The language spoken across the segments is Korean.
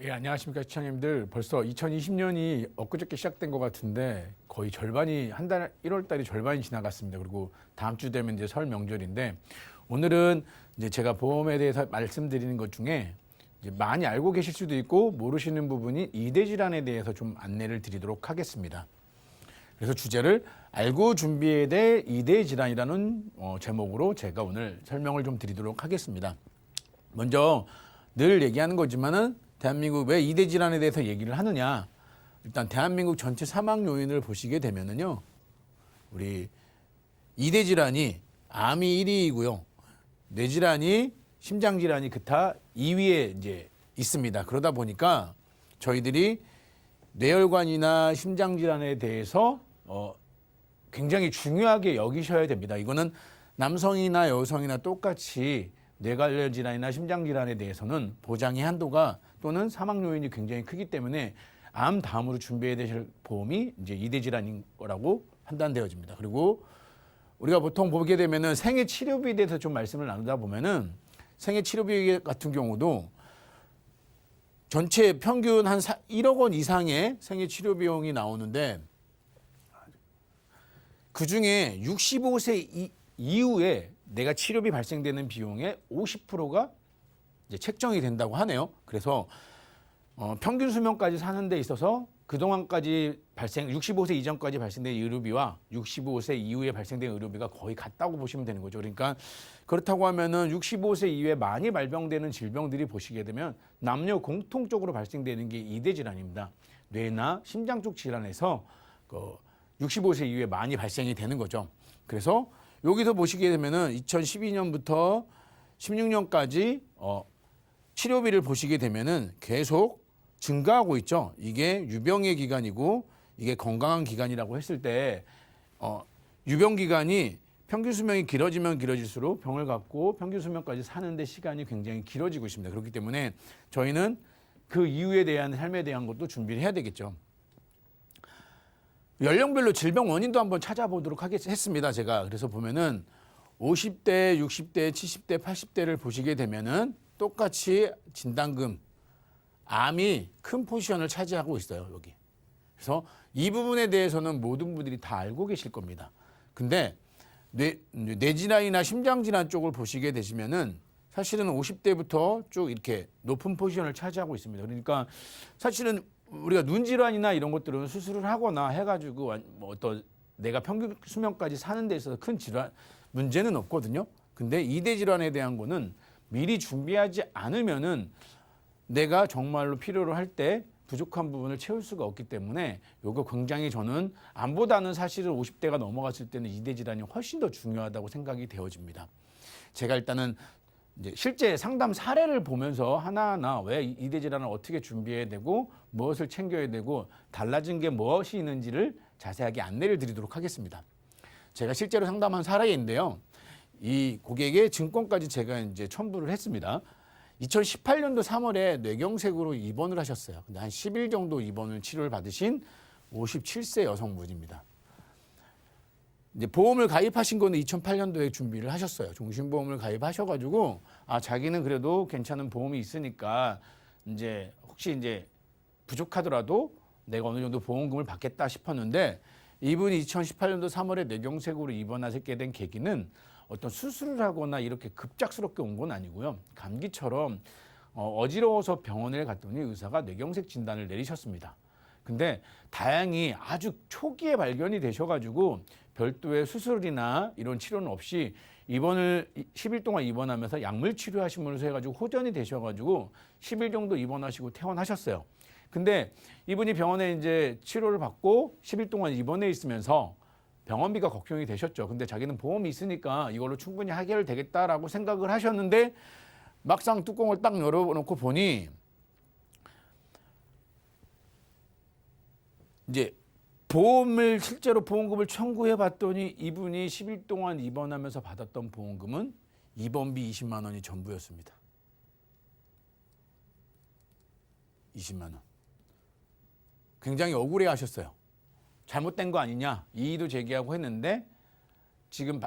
예, 안녕하십니까 시청자님들. 벌써 2020년이 엊그저께 시작된 것 같은데 거의 절반이 한 달 1월 달이 절반이 지나갔습니다. 그리고 다음 주 되면 이제 설 명절인데 오늘은 이제 제가 보험에 대해서 말씀드리는 것 중에 이제 많이 알고 계실 수도 있고 모르시는 부분이 이대 질환에 대해서 좀 안내를 드리도록 하겠습니다. 그래서 주제를 알고 준비해야 될 이대 질환이라는 제목으로 제가 오늘 설명을 좀 드리도록 하겠습니다. 먼저 늘 얘기하는 거지만은 대한민국 왜 이대 질환에 대해서 얘기를 하느냐? 일단 대한민국 전체 사망 요인을 보시게 되면은요, 우리 이대 질환이 암이 1위이고요, 뇌 질환이 심장 질환이 그타 2위에 이제 있습니다. 그러다 보니까 저희들이 뇌혈관이나 심장 질환에 대해서 굉장히 중요하게 여기셔야 됩니다. 이거는 남성이나 여성이나 똑같이 뇌 관련 질환이나 심장 질환에 대해서는 보장의 한도가 또는 사망 요인이 굉장히 크기 때문에 암 다음으로 준비해야 되실 보험이 이제 이대 질환인 거라고 판단되어집니다. 그리고 우리가 보통 보게 되면은 생애 치료비에 대해서 좀 말씀을 나누다 보면은 생애 치료비 같은 경우도 전체 평균 한 1억 원 이상의 생애 치료 비용이 나오는데 그 중에 65세 이후에 내가 치료비 발생되는 비용의 50%가 이제 책정이 된다고 하네요. 그래서 평균 수명까지 사는 데 있어서 그동안까지 65세 이전까지 발생된 의료비와 65세 이후에 발생된 의료비가 거의 같다고 보시면 되는 거죠. 그러니까 그렇다고 하면은 65세 이후에 많이 발병되는 질병들이 보시게 되면 남녀 공통적으로 발생되는 게 이대 질환입니다. 뇌나 심장 쪽 질환에서 65세 이후에 많이 발생이 되는 거죠. 그래서 여기서 보시게 되면은 2012년부터 16년까지 치료비를 보시게 되면은 계속 증가하고 있죠. 이게 유병의 기간이고 이게 건강한 기간이라고 했을 때 유병 기간이 평균 수명이 길어지면 길어질수록 병을 갖고 평균 수명까지 사는데 시간이 굉장히 길어지고 있습니다. 그렇기 때문에 저희는 그 이후에 대한 삶에 대한 것도 준비를 해야 되겠죠. 연령별로 질병 원인도 한번 찾아보도록 했습니다. 제가 그래서 보면은 50대, 60대, 70대, 80대를 보시게 되면은 똑같이 진단금 암이 큰 포지션을 차지하고 있어요, 여기. 그래서 이 부분에 대해서는 모든 분들이 다 알고 계실 겁니다. 근데 뇌질환이나 심장질환 쪽을 보시게 되시면은 사실은 50대부터 쭉 이렇게 높은 포지션을 차지하고 있습니다. 그러니까 사실은 우리가 눈 질환이나 이런 것들은 수술을 하거나 해가지고 뭐 어떤 내가 평균 수명까지 사는 데 있어서 큰 질환 문제는 없거든요. 근데 이대 질환에 대한 거는 미리 준비하지 않으면은 내가 정말로 필요로 할 때 부족한 부분을 채울 수가 없기 때문에 요거 굉장히 저는 암보다는 사실은 50대가 넘어갔을 때는 이대 질환이 훨씬 더 중요하다고 생각이 되어집니다. 제가 일단은 이제 실제 상담 사례를 보면서 하나하나 왜 이대 질환을 어떻게 준비해야 되고 무엇을 챙겨야 되고 달라진 게 무엇이 있는지를 자세하게 안내를 드리도록 하겠습니다. 제가 실제로 상담한 사례인데요. 이 고객의 증권까지 제가 이제 첨부를 했습니다. 2018년도 3월에 뇌경색으로 입원을 하셨어요. 근데 한 10일 정도 입원을 치료를 받으신 57세 여성분입니다. 이제 보험을 가입하신 거는 2008년도에 준비를 하셨어요. 종신보험을 가입하셔가지고 자기는 그래도 괜찮은 보험이 있으니까 이제 혹시 이제 부족하더라도 내가 어느 정도 보험금을 받겠다 싶었는데 이분이 2018년도 3월에 뇌경색으로 입원하게 된 계기는 어떤 수술을 하거나 이렇게 급작스럽게 온 건 아니고요. 감기처럼 어지러워서 병원에 갔더니 의사가 뇌경색 진단을 내리셨습니다. 근데 다행히 아주 초기에 발견이 되셔가지고 별도의 수술이나 이런 치료는 없이 10일 동안 입원하면서 약물 치료하시면서 해가지고 호전이 되셔가지고 10일 정도 입원하시고 퇴원하셨어요. 근데 이분이 병원에 이제 치료를 받고 10일 동안 입원해 있으면서 병원비가 걱정이 되셨죠. 근데 자기는 보험이 있으니까 이걸로 충분히 해결되겠다라고 생각을 하셨는데 막상 뚜껑을 딱 열어놓고 보니 이제 실제로 보험금을 청구해 봤더니 이분이 10일 동안 입원하면서 받았던 보험금은 입원비 20만 원이 전부였습니다. 20만 원. 굉장히 억울해 하셨어요. 잘못된 거 아니냐 이의도 제기하고 했는데 지금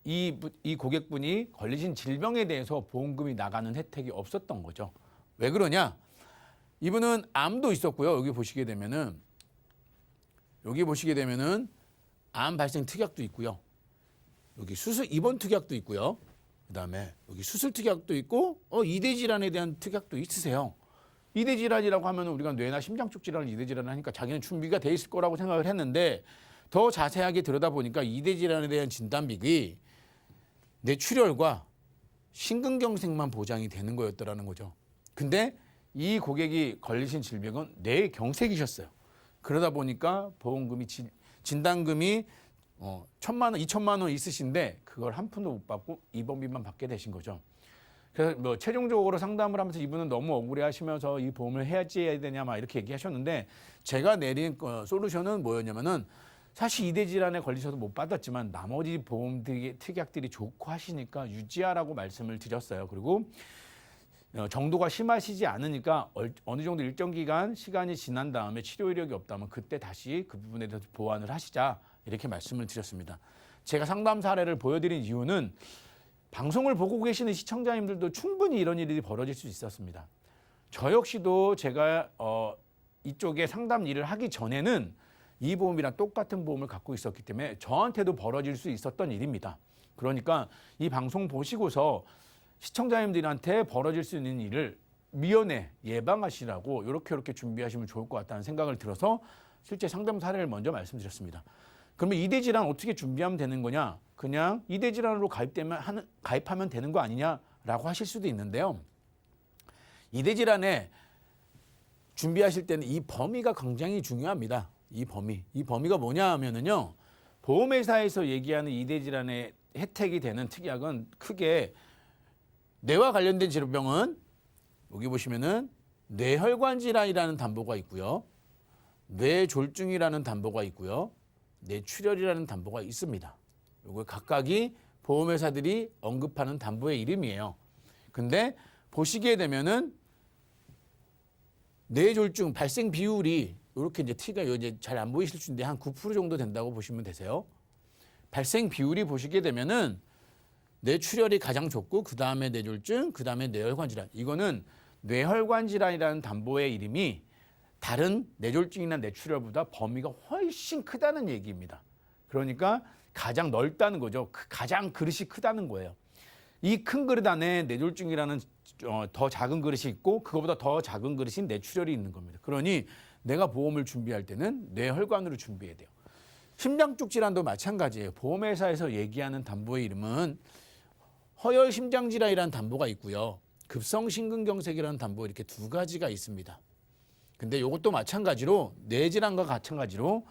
이 고객분이 걸리신 질병에 대해서 보험금이 나가는 혜택이 없었던 거죠. 왜 그러냐? 이분은 암도 있었고요. 여기 보시게 되면은 암 발생 특약도 있고요. 여기 수술 입원 특약도 있고요. 그다음에 여기 수술 특약도 있고 이대 질환에 대한 특약도 있으세요. 이대 질환이라고 하면 우리가 뇌나 심장 쪽 질환을 이대 질환을 하니까 자기는 준비가 돼 있을 거라고 생각을 했는데 더 자세하게 들여다보니까 이대 질환에 대한 진단비가 뇌출혈과 심근경색만 보장이 되는 거였더라는 거죠. 근데 이 고객이 걸리신 질병은 뇌경색이셨어요. 그러다 보니까 보험금이 진단금이 1,000만 원, 2,000만 원 있으신데 그걸 한 푼도 못 받고 입원비만 받게 되신 거죠. 그래서 뭐 최종적으로 상담을 하면서 이분은 너무 억울해하시면서 이 보험을 해야 되냐 막 이렇게 얘기하셨는데 제가 내린 솔루션은 뭐였냐면은 사실 이대 질환에 걸리셔도 못 받았지만 나머지 보험 특약들이 좋고 하시니까 유지하라고 말씀을 드렸어요. 그리고 정도가 심하시지 않으니까 어느 정도 일정 기간 시간이 지난 다음에 치료 이력이 없다면 그때 다시 그 부분에 대해서 보완을 하시자 이렇게 말씀을 드렸습니다. 제가 상담 사례를 보여드린 이유는 방송을 보고 계시는 시청자님들도 충분히 이런 일이 벌어질 수 있었습니다. 저 역시도 제가 이쪽에 상담 일을 하기 전에는 이 보험이랑 똑같은 보험을 갖고 있었기 때문에 저한테도 벌어질 수 있었던 일입니다. 그러니까 이 방송 보시고서 시청자님들한테 벌어질 수 있는 일을 미연에 예방하시라고 이렇게 준비하시면 좋을 것 같다는 생각을 들어서 실제 상담 사례를 먼저 말씀드렸습니다. 그러면 이대 질환 어떻게 준비하면 되는 거냐? 그냥 이대 질환으로 가입하면 되는 거 아니냐라고 하실 수도 있는데요. 이대 질환에 준비하실 때는 이 범위가 굉장히 중요합니다. 이 범위가 뭐냐 하면은요. 보험회사에서 얘기하는 이대 질환의 혜택이 되는 특약은 크게 뇌와 관련된 질병은 여기 보시면은 뇌혈관 질환이라는 담보가 있고요. 뇌졸중이라는 담보가 있고요. 뇌출혈이라는 담보가 있습니다. 이거 각각이 보험회사들이 언급하는 담보의 이름이에요. 근데 보시게 되면은 뇌졸중 발생 비율이 이렇게 이제 T가 이제 잘 안 보이실 수 있는데 한 9% 정도 된다고 보시면 되세요. 발생 비율이 보시게 되면은 뇌출혈이 가장 좋고 그 다음에 뇌졸중, 그 다음에 뇌혈관 질환. 이거는 뇌혈관 질환이라는 담보의 이름이 다른 뇌졸중이나 뇌출혈보다 범위가 훨씬 크다는 얘기입니다. 그러니까 가장 넓다는 거죠. 가장 그릇이 크다는 거예요. 이 큰 그릇 안에 뇌졸중이라는 더 작은 그릇이 있고 그거보다 더 작은 그릇인 뇌출혈이 있는 겁니다. 그러니 내가 보험을 준비할 때는 뇌혈관으로 준비해야 돼요. 심장 쪽 질환도 마찬가지예요. 보험회사에서 얘기하는 담보의 이름은 허혈 심장 질환이라는 담보가 있고요. 급성 심근경색이라는 담보 이렇게 두 가지가 있습니다. 근데 이것도 마찬가지로 뇌질환과 마찬가지로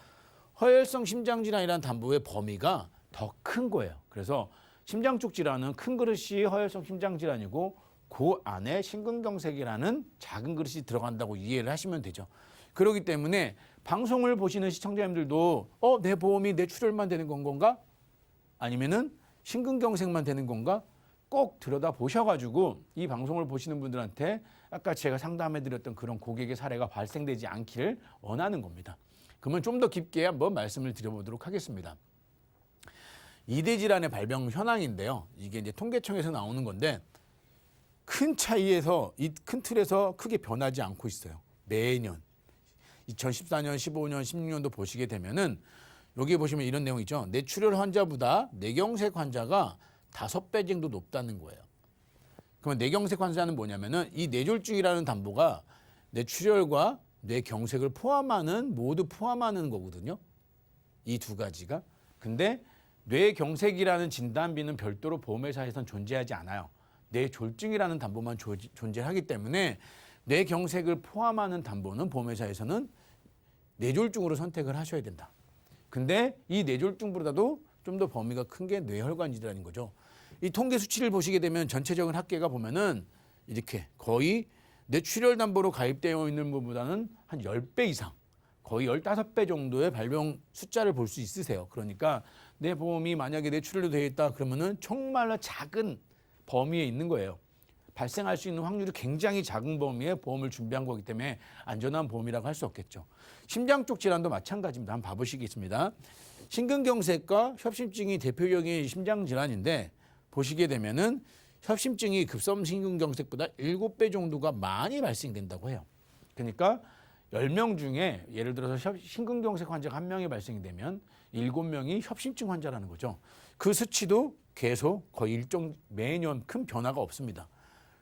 허혈성 심장질환이라는 담보의 범위가 더 큰 거예요. 그래서 심장 쪽 질환은 큰 그릇이 허혈성 심장질환이고 그 안에 심근경색이라는 작은 그릇이 들어간다고 이해를 하시면 되죠. 그렇기 때문에 방송을 보시는 시청자님들도 내 보험이 뇌출혈만 되는 건가? 아니면은 심근경색만 되는 건가? 꼭 들여다보셔가지고 이 방송을 보시는 분들한테 아까 제가 상담해드렸던 그런 고객의 사례가 발생되지 않기를 원하는 겁니다. 그러면 좀 더 깊게 한번 말씀을 드려보도록 하겠습니다. 이대 질환의 발병 현황인데요. 이게 이제 통계청에서 나오는 건데 큰 차이에서 이 큰 틀에서 크게 변하지 않고 있어요. 매년 2014년, 15년, 16년도 보시게 되면은 여기 보시면 이런 내용 있죠. 뇌출혈 환자보다 뇌경색 환자가 5배 정도 높다는 거예요. 그러면 뇌경색 환자는 뭐냐면은 이 뇌졸중이라는 담보가 뇌출혈과 뇌경색을 모두 포함하는 거거든요. 이 두 가지가. 근데 뇌경색이라는 진단비는 별도로 보험회사에서는 존재하지 않아요. 뇌졸중이라는 담보만 존재하기 때문에 뇌경색을 포함하는 담보는 보험회사에서는 뇌졸중으로 선택을 하셔야 된다. 근데 이 뇌졸중보다도 좀 더 범위가 큰 게 뇌혈관 질환인 거죠. 이 통계 수치를 보시게 되면 전체적인 합계가 보면은 이렇게 거의 뇌출혈 담보로 가입되어 있는 것보다는 한 10배 이상, 거의 15배 정도의 발병 숫자를 볼 수 있으세요. 그러니까 내 보험이 만약에 뇌출혈로 되어 있다 그러면은 정말로 작은 범위에 있는 거예요. 발생할 수 있는 확률이 굉장히 작은 범위에 보험을 준비한 거기 때문에 안전한 보험이라고 할 수 없겠죠. 심장 쪽 질환도 마찬가지입니다. 한번 봐보시겠습니다. 심근경색과 협심증이 대표적인 심장 질환인데 보시게 되면은 협심증이 급성 심근경색보다 7배 정도가 많이 발생된다고 해요. 그러니까 10명 중에 예를 들어서 심근경색 환자가 1명이 발생이 되면 7명이 협심증 환자라는 거죠. 그 수치도 계속 거의 매년 큰 변화가 없습니다.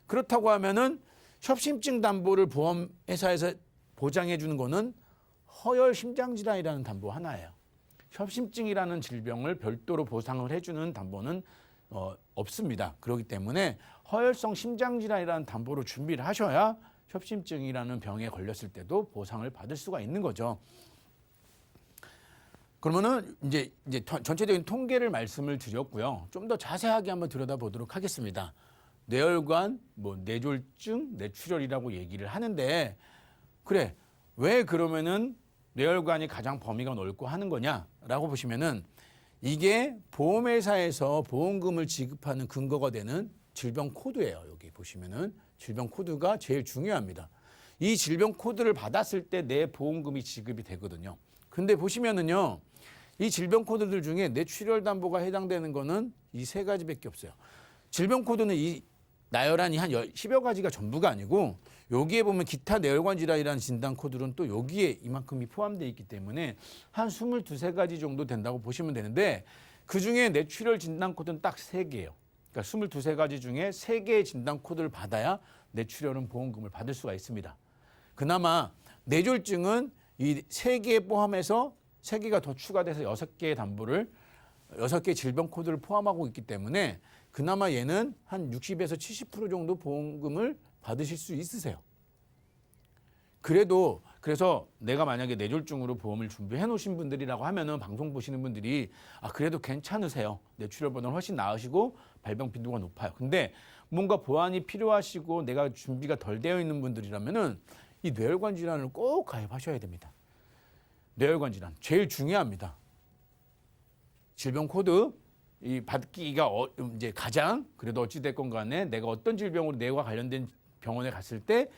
그렇다고 하면은 협심증 담보를 보험회사에서 보장해 주는 거는 허혈 심장질환이라는 담보 하나예요. 협심증이라는 질병을 별도로 보상을 해주는 담보는 없습니다. 그렇기 때문에 허혈성 심장질환이라는 담보로 준비를 하셔야 협심증이라는 병에 걸렸을 때도 보상을 받을 수가 있는 거죠. 그러면은 이제 전체적인 통계를 말씀을 드렸고요. 좀 더 자세하게 한번 들여다보도록 하겠습니다. 뇌혈관, 뇌졸중, 뇌출혈이라고 얘기를 하는데 그래 왜 그러면은 뇌혈관이 가장 범위가 넓고 하는 거냐라고 보시면은 이게 보험회사에서 보험금을 지급하는 근거가 되는 질병 코드예요. 여기 보시면은 질병 코드가 제일 중요합니다. 이 질병 코드를 받았을 때 내 보험금이 지급이 되거든요. 근데 보시면은요. 이 질병 코드들 중에 뇌출혈 담보가 해당되는 거는 이 3가지밖에 없어요. 질병 코드는 이 나열한 한 10여 가지가 전부가 아니고 여기에 보면 기타 뇌혈관 질환이라는 진단 코드는 또 여기에 이만큼이 포함되어 있기 때문에 한 22~23가지 정도 된다고 보시면 되는데 그중에 뇌출혈 진단 코드는 딱 3개예요. 그러니까 22~23가지 중에 3개의 진단 코드를 받아야 뇌출혈은 보험금을 받을 수가 있습니다. 그나마 뇌졸중은 이 3개 포함해서 3개가 더 추가돼서 6개의 담보를 6개의 질병 코드를 포함하고 있기 때문에 그나마 얘는 한 60에서 70% 정도 보험금을 받으실 수 있으세요. 그래서 내가 만약에 뇌졸중으로 보험을 준비해 놓으신 분들이라고 하면은 방송 보시는 분들이 그래도 괜찮으세요. 뇌출혈보다는 훨씬 나으시고 발병 빈도가 높아요. 근데 뭔가 보완이 필요하시고 내가 준비가 덜 되어 있는 분들이라면은 이 뇌혈관 질환을 꼭 가입하셔야 됩니다. 뇌혈관 질환 제일 중요합니다. 질병 코드 이 받기가 이제 가장 그래도 어찌 됐건 간에 내가 어떤 질병으로 뇌와 관련된 병원에 갔을 때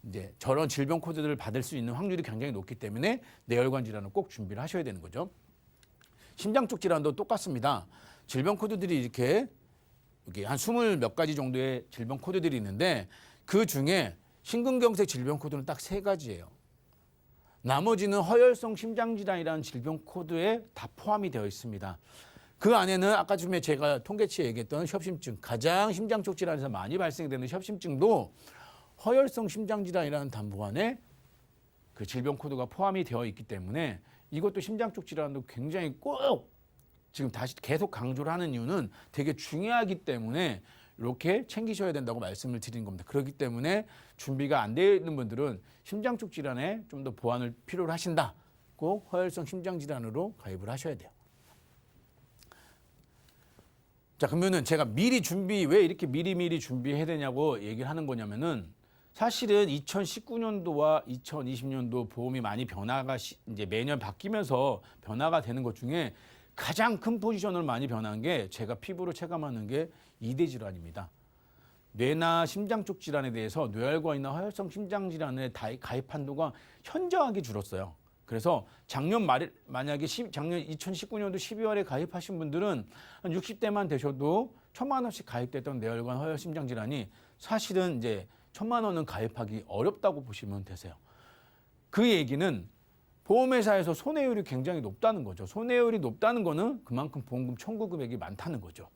이제 저런 질병 코드들을 받을 수 있는 확률이 굉장히 높기 때문에 뇌혈관 질환을 꼭 준비를 하셔야 되는 거죠. 심장 쪽 질환도 똑같습니다. 질병 코드들이 이렇게 한 20몇 가지 정도의 질병 코드들이 있는데 그 중에 심근경색 질병 코드는 딱 3가지예요. 나머지는 허혈성 심장질환이라는 질병 코드에 다 포함이 되어 있습니다. 그 안에는 아까 전에 제가 통계치에 얘기했던 협심증, 가장 심장 쪽 질환에서 많이 발생되는 협심증도 허혈성 심장질환이라는 담보 안에 그 질병 코드가 포함이 되어 있기 때문에 이것도 심장 쪽 질환도 굉장히 꼭 지금 다시 계속 강조를 하는 이유는 되게 중요하기 때문에 이렇게 챙기셔야 된다고 말씀을 드리는 겁니다. 그렇기 때문에 준비가 안 되어 있는 분들은 심장 쪽 질환에 좀 더 보완을 필요로 하신다. 꼭 허혈성 심장질환으로 가입을 하셔야 돼요. 자, 그러면은 제가 왜 이렇게 미리미리 준비해야 되냐고 얘기를 하는 거냐면은 사실은 2019년도와 2020년도 보험이 많이 변화가 이제 매년 바뀌면서 변화가 되는 것 중에 가장 큰 포지션을 많이 변한 게 제가 피부로 체감하는 게 2대 질환입니다. 뇌나 심장 쪽 질환에 대해서 뇌혈관이나 허혈성 심장질환에 가입 한도가 현저하게 줄었어요. 그래서 만약에 작년 2019년도 12월에 가입하신 분들은 한 60대만 되셔도 1,000만 원씩 가입됐던 뇌혈관 허혈 심장 질환이 사실은 이제 1,000만 원은 가입하기 어렵다고 보시면 되세요. 그 얘기는 보험회사에서 손해율이 굉장히 높다는 거죠. 손해율이 높다는 거는 그만큼 보험금 청구 금액이 많다는 거죠.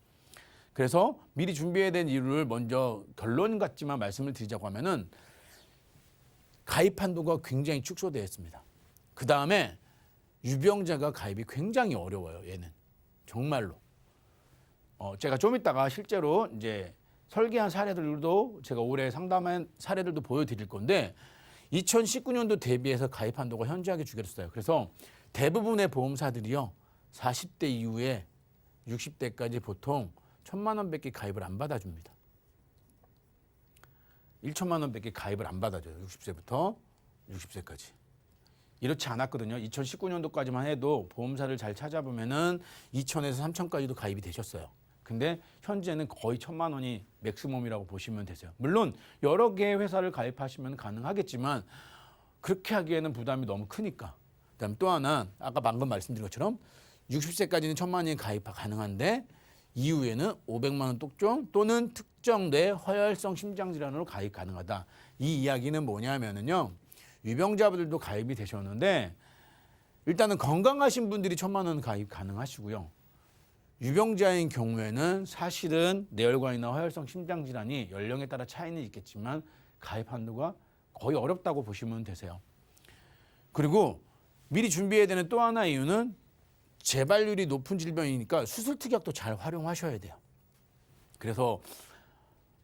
그래서 미리 준비해야 된 이유를 먼저 결론 같지만 말씀을 드리자고 하면은 가입 한도가 굉장히 축소되어 있습니다. 그 다음에 유병자가 가입이 굉장히 어려워요. 얘는 정말로. 제가 좀 이따가 실제로 이제 설계한 사례들도 제가 올해 상담한 사례들도 보여드릴 건데 2019년도 대비해서 가입 한도가 현저하게 줄였어요. 그래서 대부분의 보험사들이요 40대 이후에 60대까지 보통 1,000만 원밖에 가입을 안 받아줍니다. 1,000만 원밖에 가입을 안 받아줘요. 60세부터 60세까지. 이렇지 않았거든요. 2019년도까지만 해도 보험사를 잘 찾아보면은 2,000에서 3,000까지도 가입이 되셨어요. 근데 현재는 거의 1,000만 원이 맥시멈이라고 보시면 되세요. 물론 여러 개의 회사를 가입하시면 가능하겠지만 그렇게 하기에는 부담이 너무 크니까. 그다음 또 하나 아까 방금 말씀드린 것처럼 60세까지는 1,000만 원이 가입 가능한데 이후에는 500만 원 독종 또는 특정 뇌 허혈성 심장질환으로 가입 가능하다. 이 이야기는 뭐냐면은요. 유병자분들도 가입이 되셨는데 일단은 건강하신 분들이 1,000만 원 가입 가능하시고요. 유병자인 경우에는 사실은 뇌혈관이나 허혈성 심장질환이 연령에 따라 차이는 있겠지만 가입 한도가 거의 어렵다고 보시면 되세요. 그리고 미리 준비해야 되는 또 하나 이유는 재발률이 높은 질병이니까 수술 특약도 잘 활용하셔야 돼요. 그래서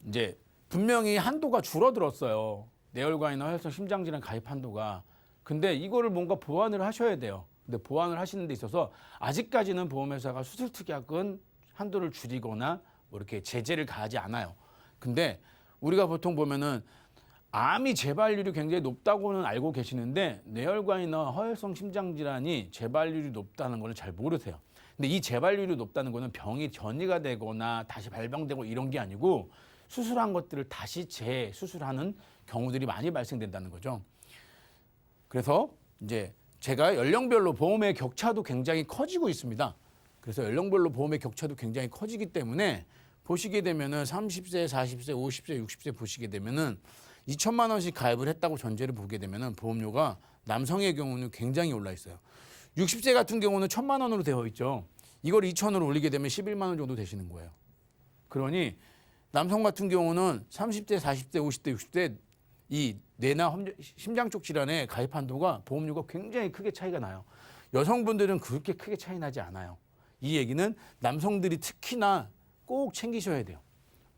이제 분명히 한도가 줄어들었어요. 뇌혈관이나 허혈성 심장질환 가입 한도가. 근데 이거를 뭔가 보완을 하셔야 돼요. 근데 보완을 하시는 데 있어서 아직까지는 보험회사가 수술 특약은 한도를 줄이거나 뭐 이렇게 제재를 가하지 않아요. 근데 우리가 보통 보면은 암이 재발률이 굉장히 높다고는 알고 계시는데 뇌혈관이나 허혈성 심장질환이 재발률이 높다는 걸 잘 모르세요. 근데 이 재발률이 높다는 거는 병이 전이가 되거나 다시 발병되고 이런 게 아니고 수술한 것들을 다시 재수술하는 경우들이 많이 발생된다는 거죠. 그래서 이제 제가 연령별로 보험의 격차도 굉장히 커지고 있습니다. 그래서 연령별로 보험의 격차도 굉장히 커지기 때문에 보시게 되면은 30세, 40세, 50세, 60세 보시게 되면은 2,000만 원씩 가입을 했다고 전제를 보게 되면은 보험료가 남성의 경우는 굉장히 올라 있어요. 60세 같은 경우는 1,000만 원으로 되어 있죠. 이걸 2,000으로 올리게 되면 11만 원 정도 되시는 거예요. 그러니 남성 같은 경우는 30대, 40대, 50대, 60대 이 뇌나 심장 쪽 질환의 가입 한도가 보험료가 굉장히 크게 차이가 나요. 여성분들은 그렇게 크게 차이 나지 않아요. 이 얘기는 남성들이 특히나 꼭 챙기셔야 돼요.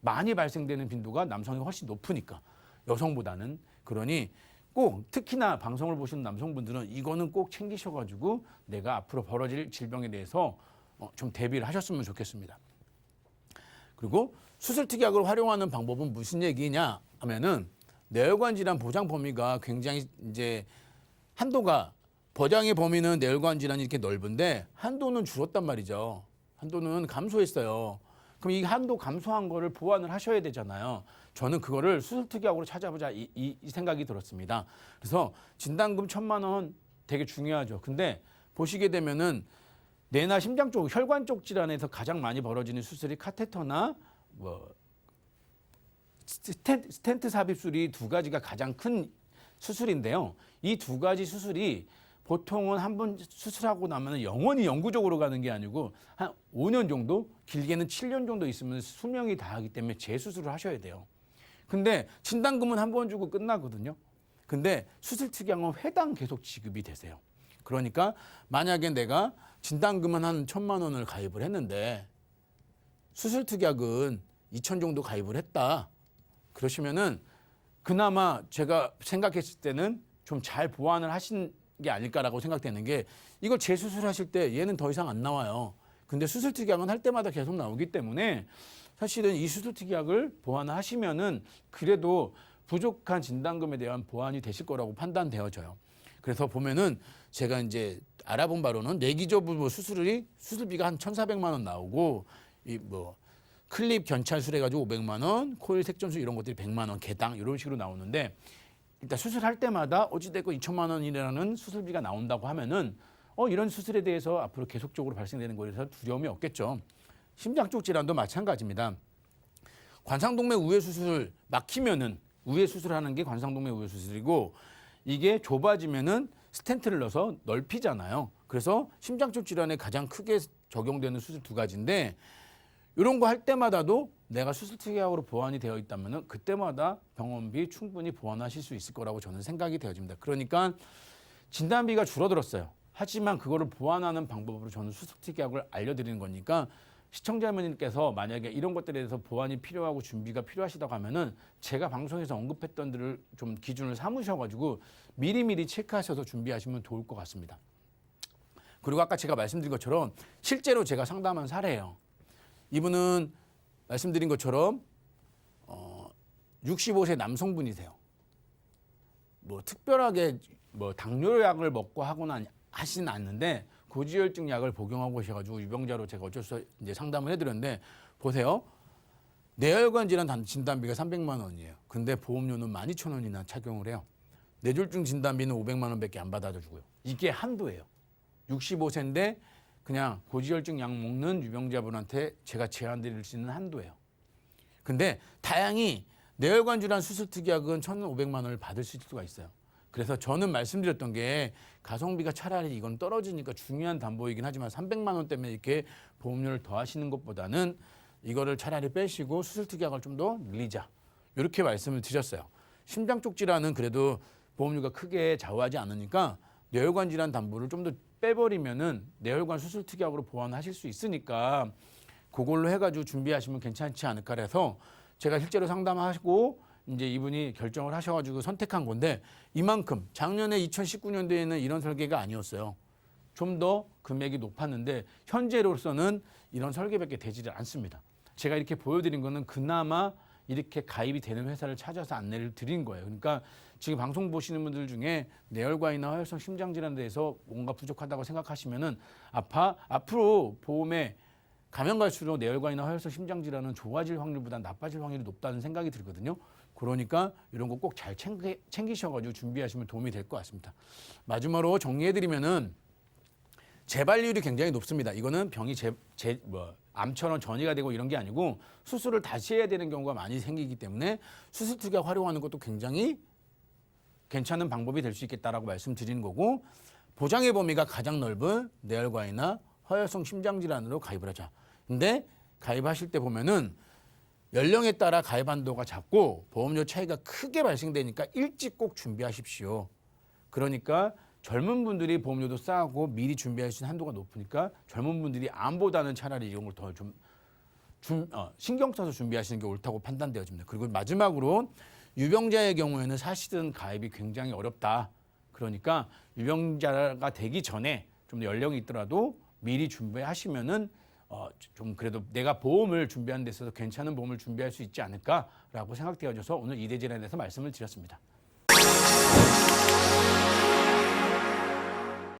많이 발생되는 빈도가 남성이 훨씬 높으니까 여성보다는. 그러니 꼭 특히나 방송을 보시는 남성분들은 이거는 꼭 챙기셔가지고 내가 앞으로 벌어질 질병에 대해서 좀 대비를 하셨으면 좋겠습니다. 그리고 수술 특약을 활용하는 방법은 무슨 얘기냐 하면은 뇌혈관 질환 보장 범위가 굉장히 이제 한도가 보장의 범위는 뇌혈관 질환이 이렇게 넓은데 한도는 줄었단 말이죠. 한도는 감소했어요. 그럼 이 한도 감소한 거를 보완을 하셔야 되잖아요. 저는 그거를 수술 특약으로 찾아보자 이 생각이 들었습니다. 그래서 진단금 1,000만 원 되게 중요하죠. 근데 보시게 되면은 뇌나 심장 쪽, 혈관 쪽 질환에서 가장 많이 벌어지는 수술이 카테터나 뭐 스텐트 삽입술이 두 가지가 가장 큰 수술인데요. 이 두 가지 수술이 보통은 한 번 수술하고 나면 영원히 영구적으로 가는 게 아니고 한 5년 정도, 길게는 7년 정도 있으면 수명이 다하기 때문에 재수술을 하셔야 돼요. 근데 진단금은 한 번 주고 끝나거든요. 근데 수술 특약은 회당 계속 지급이 되세요. 그러니까 만약에 내가 진단금은 한 1,000만 원을 가입을 했는데 수술 특약은 2,000 정도 가입을 했다. 그러시면은 그나마 제가 생각했을 때는 좀 잘 보완을 하신 게 아닐까라고 생각되는 게 이걸 재수술하실 때 얘는 더 이상 안 나와요. 근데 수술 특약은 할 때마다 계속 나오기 때문에 사실은 이 수술 특약을 보완하시면은 그래도 부족한 진단금에 대한 보완이 되실 거라고 판단되어져요. 그래서 보면은 제가 이제 알아본 바로는 뇌기저부 수술비가 한 1,400만 원 나오고 이 뭐 클립 견찰술 해가지고 500만 원, 코일 색전술 이런 것들이 100만 원 개당 이런 식으로 나오는데 일단 수술할 때마다 어찌됐건 2,000만 원이라는 수술비가 나온다고 하면은 이런 수술에 대해서 앞으로 계속적으로 발생되는 거에 대해서 두려움이 없겠죠. 심장 쪽 질환도 마찬가지입니다. 관상동맥 우회 수술 막히면은 우회 수술하는 게 관상동맥 우회 수술이고 이게 좁아지면은 스텐트를 넣어서 넓히잖아요. 그래서 심장 쪽 질환에 가장 크게 적용되는 수술 두 가지인데 이런 거 할 때마다도 내가 수술 특약으로 보완이 되어 있다면 그때마다 병원비 충분히 보완하실 수 있을 거라고 저는 생각이 되어집니다. 그러니까 진단비가 줄어들었어요. 하지만 그거를 보완하는 방법으로 저는 수술 특약을 알려드리는 거니까 시청자님께서 만약에 이런 것들에 대해서 보완이 필요하고 준비가 필요하시다고 하면은 제가 방송에서 언급했던 들을 좀 기준을 삼으셔가지고 미리미리 체크하셔서 준비하시면 좋을 것 같습니다. 그리고 아까 제가 말씀드린 것처럼 실제로 제가 상담한 사례예요. 이분은 말씀드린 것처럼 65세 남성분이세요. 뭐 특별하게 뭐 당뇨약을 먹고 하거나 하시는 않는데 고지혈증 약을 복용하고 계셔가지고 유병자로 제가 어쩔 수 없이 이제 상담을 해드렸는데 보세요. 뇌혈관 질환 진단비가 300만 원이에요. 근데 보험료는 12,000원이나 착용을 해요. 뇌졸중 진단비는 500만 원밖에 안 받아주고요. 이게 한도예요. 65세인데 그냥 고지혈증 약 먹는 유병자분한테 제가 제안 드릴 수 있는 한도예요. 근데 다행히 뇌혈관 질환 수술 특약은 1,500만 원을 받을 수가 있어요. 그래서 저는 말씀드렸던 게 가성비가 차라리 이건 떨어지니까 중요한 담보이긴 하지만 300만 원 때문에 이렇게 보험료를 더하시는 것보다는 이거를 차라리 빼시고 수술특약을 좀 더 늘리자. 이렇게 말씀을 드렸어요. 심장 쪽 질환은 그래도 보험료가 크게 좌우하지 않으니까 뇌혈관 질환 담보를 좀 더 빼버리면은 뇌혈관 수술특약으로 보완하실 수 있으니까 그걸로 해가지고 준비하시면 괜찮지 않을까 해서 제가 실제로 상담하시고 이제 이분이 결정을 하셔가지고 선택한 건데 이만큼 작년에 2019년도에는 이런 설계가 아니었어요. 좀 더 금액이 높았는데 현재로서는 이런 설계밖에 되지를 않습니다. 제가 이렇게 보여드린 거는 그나마 이렇게 가입이 되는 회사를 찾아서 안내를 드린 거예요. 그러니까 지금 방송 보시는 분들 중에 뇌혈관이나 화혈성 심장질환에 대해서 뭔가 부족하다고 생각하시면은 앞으로 보험에 가면 갈수록 뇌혈관이나 화혈성 심장질환은 좋아질 확률보다 나빠질 확률이 높다는 생각이 들거든요. 그러니까 이런 거 꼭 잘 챙기셔가지고 준비하시면 도움이 될 것 같습니다. 마지막으로 정리해드리면은 재발률이 굉장히 높습니다. 이거는 병이 암처럼 전이가 되고 이런 게 아니고 수술을 다시 해야 되는 경우가 많이 생기기 때문에 수술특약 활용하는 것도 굉장히 괜찮은 방법이 될 수 있겠다라고 말씀드리는 거고 보장의 범위가 가장 넓은 뇌혈관이나 화혈성 심장질환으로 가입을 하자. 근데 가입하실 때 보면은 연령에 따라 가입 한도가 작고 보험료 차이가 크게 발생되니까 일찍 꼭 준비하십시오. 그러니까 젊은 분들이 보험료도 싸고 미리 준비할 수 있는 한도가 높으니까 젊은 분들이 암보다는 차라리 이런 걸 더 좀 신경 써서 준비하시는 게 옳다고 판단되어집니다. 그리고 마지막으로 유병자의 경우에는 사실은 가입이 굉장히 어렵다. 그러니까 유병자가 되기 전에 좀 연령이 있더라도 미리 준비하시면은 좀 그래도 내가 보험을 준비하는 데 있어서 괜찮은 보험을 준비할 수 있지 않을까라고 생각되어져서 오늘 이대질환에 대해서 말씀을 드렸습니다.